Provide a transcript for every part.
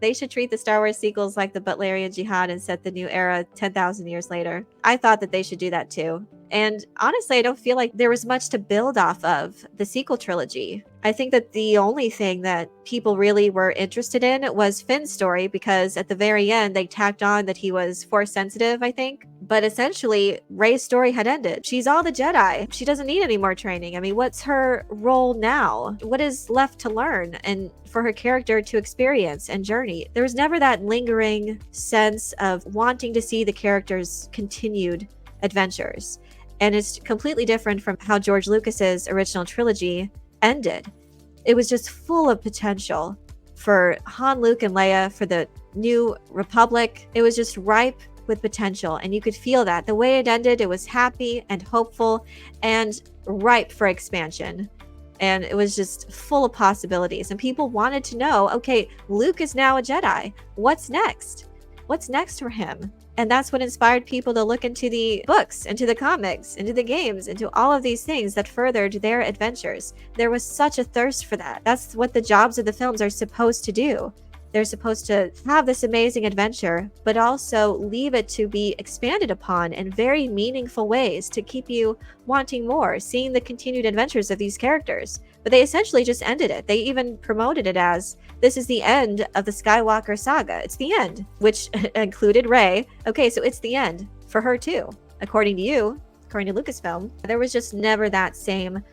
They should treat the Star Wars sequels like the Butlerian Jihad and set the new era 10,000 years later. I thought that they should do that too. And honestly, I don't feel like there was much to build off of the sequel trilogy. I think that the only thing that people really were interested in was Finn's story, because at the very end, they tacked on that he was force sensitive, I think. But essentially, Rey's story had ended. She's all the Jedi. She doesn't need any more training. I mean, what's her role now? What is left to learn and for her character to experience and journey? There was never that lingering sense of wanting to see the character's continued adventures. And it's completely different from how George Lucas's original trilogy ended. It was just full of potential for Han, Luke, and Leia, for the New Republic. It was just ripe with potential, and you could feel that. The way it ended, it was happy and hopeful and ripe for expansion. And it was just full of possibilities. And people wanted to know, okay, Luke is now a Jedi. What's next? What's next for him? And that's what inspired people to look into the books, into the comics, into the games, into all of these things that furthered their adventures. There was such a thirst for that. That's what the jobs of the films are supposed to do. They're supposed to have this amazing adventure, but also leave it to be expanded upon in very meaningful ways to keep you wanting more, seeing the continued adventures of these characters. But they essentially just ended it. They even promoted it as, this is the end of the Skywalker saga. It's the end, which included Rey. Okay, so it's the end for her too. According to you, according to Lucasfilm, there was just never that same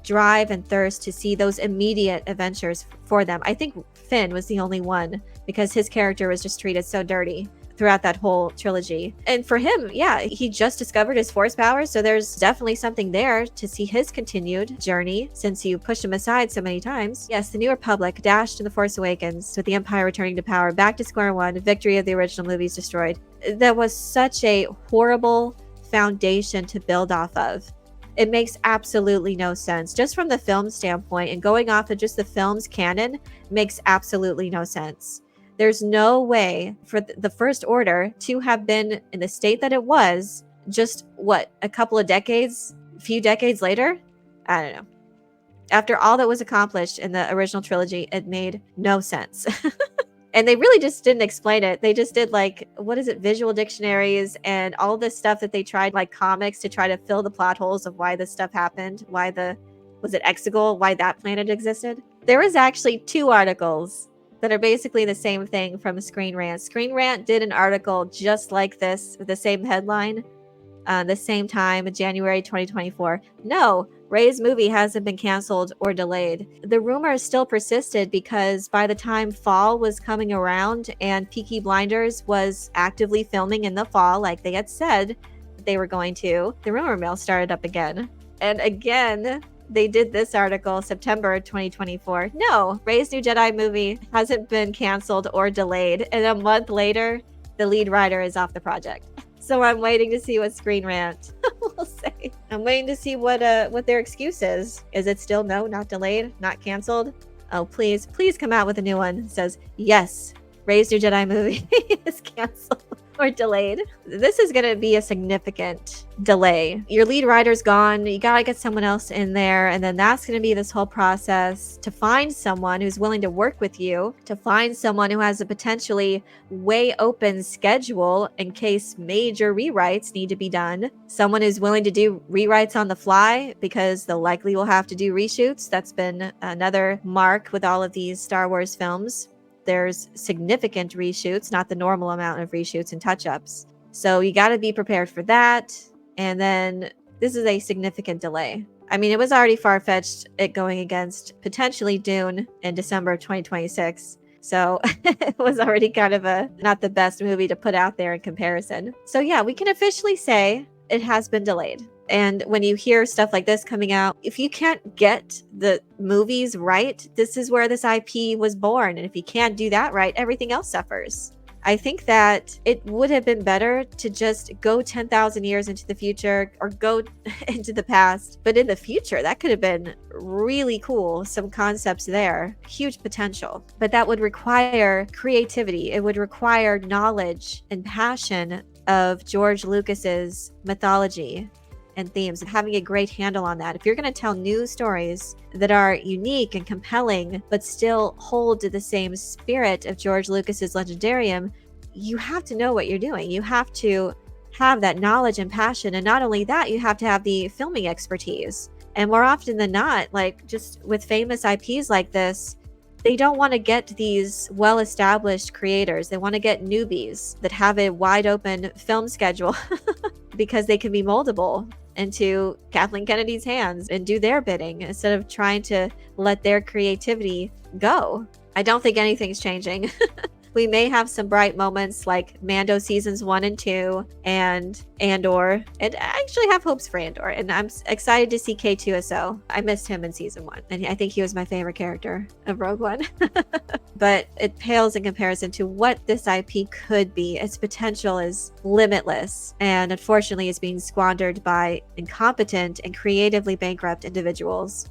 drive and thirst to see those immediate adventures for them. I think Finn was the only one, because his character was just treated so dirty throughout that whole trilogy. And for him, yeah, he just discovered his force powers, so there's definitely something there to see his continued journey since you pushed him aside so many times. Yes, the New Republic dashed in The Force Awakens, with the Empire returning to power, back to square one, victory of the original movies destroyed. That was such a horrible foundation to build off of. It makes absolutely no sense. Just from the film standpoint and going off of just the film's canon makes absolutely no sense. There's no way for the First Order to have been in the state that it was just, what, a couple of decades, a few decades later? I don't know. After all that was accomplished in the original trilogy, it made no sense. And they really just didn't explain it. They just did, like, what is it, visual dictionaries and all this stuff that they tried, like comics, to try to fill the plot holes of why this stuff happened, why was it Exegol, why that planet existed. There was actually 2 articles that are basically the same thing from Screen Rant. Screen Rant did an article just like this with the same headline, the same time in January 2024. No, Rey's movie hasn't been canceled or delayed. The rumors still persisted because by the time fall was coming around and Peaky Blinders was actively filming in the fall, like they had said they were going to, the rumor mill started up again. And again, they did this article, September 2024. No, Rey's new Jedi movie hasn't been canceled or delayed. And a month later, the lead writer is off the project. So I'm waiting to see what Screen Rant will say. I'm waiting to see what their excuse is. Is it still no, not delayed, not canceled? Oh, please come out with a new one. It says, yes, Rey's new Jedi movie is canceled or delayed. This is going to be a significant delay. Your lead writer's gone. You got to get someone else in there. And then that's going to be this whole process to find someone who's willing to work with you, to find someone who has a potentially way open schedule in case major rewrites need to be done. Someone who's willing to do rewrites on the fly because they'll likely will have to do reshoots. That's been another mark with all of these Star Wars films. There's significant reshoots, not the normal amount of reshoots and touch-ups. So you got to be prepared for that. And then this is a significant delay. I mean, it was already far-fetched it going against potentially Dune in December of 2026. So it was already kind of not the best movie to put out there in comparison. So yeah, we can officially say it has been delayed. And when you hear stuff like this coming out, if you can't get the movies right, this is where this IP was born. And if you can't do that right, everything else suffers. I think that it would have been better to just go 10,000 years into the future or go into the past. But in the future, that could have been really cool. Some concepts there, huge potential. But that would require creativity. It would require knowledge and passion of George Lucas's mythology and themes, and having a great handle on that. If you're going to tell new stories that are unique and compelling, but still hold to the same spirit of George Lucas's Legendarium, you have to know what you're doing. You have to have that knowledge and passion. And not only that, you have to have the filming expertise. And more often than not, like just with famous IPs like this, they don't want to get these well-established creators. They want to get newbies that have a wide open film schedule because they can be moldable into Kathleen Kennedy's hands and do their bidding instead of trying to let their creativity go. I don't think anything's changing. We may have some bright moments like Mando seasons 1 and 2 and Andor. And I actually have hopes for Andor. And I'm excited to see K2SO. I missed him in season 1. And I think he was my favorite character of Rogue One. But it pales in comparison to what this IP could be. Its potential is limitless. And unfortunately, it's being squandered by incompetent and creatively bankrupt individuals.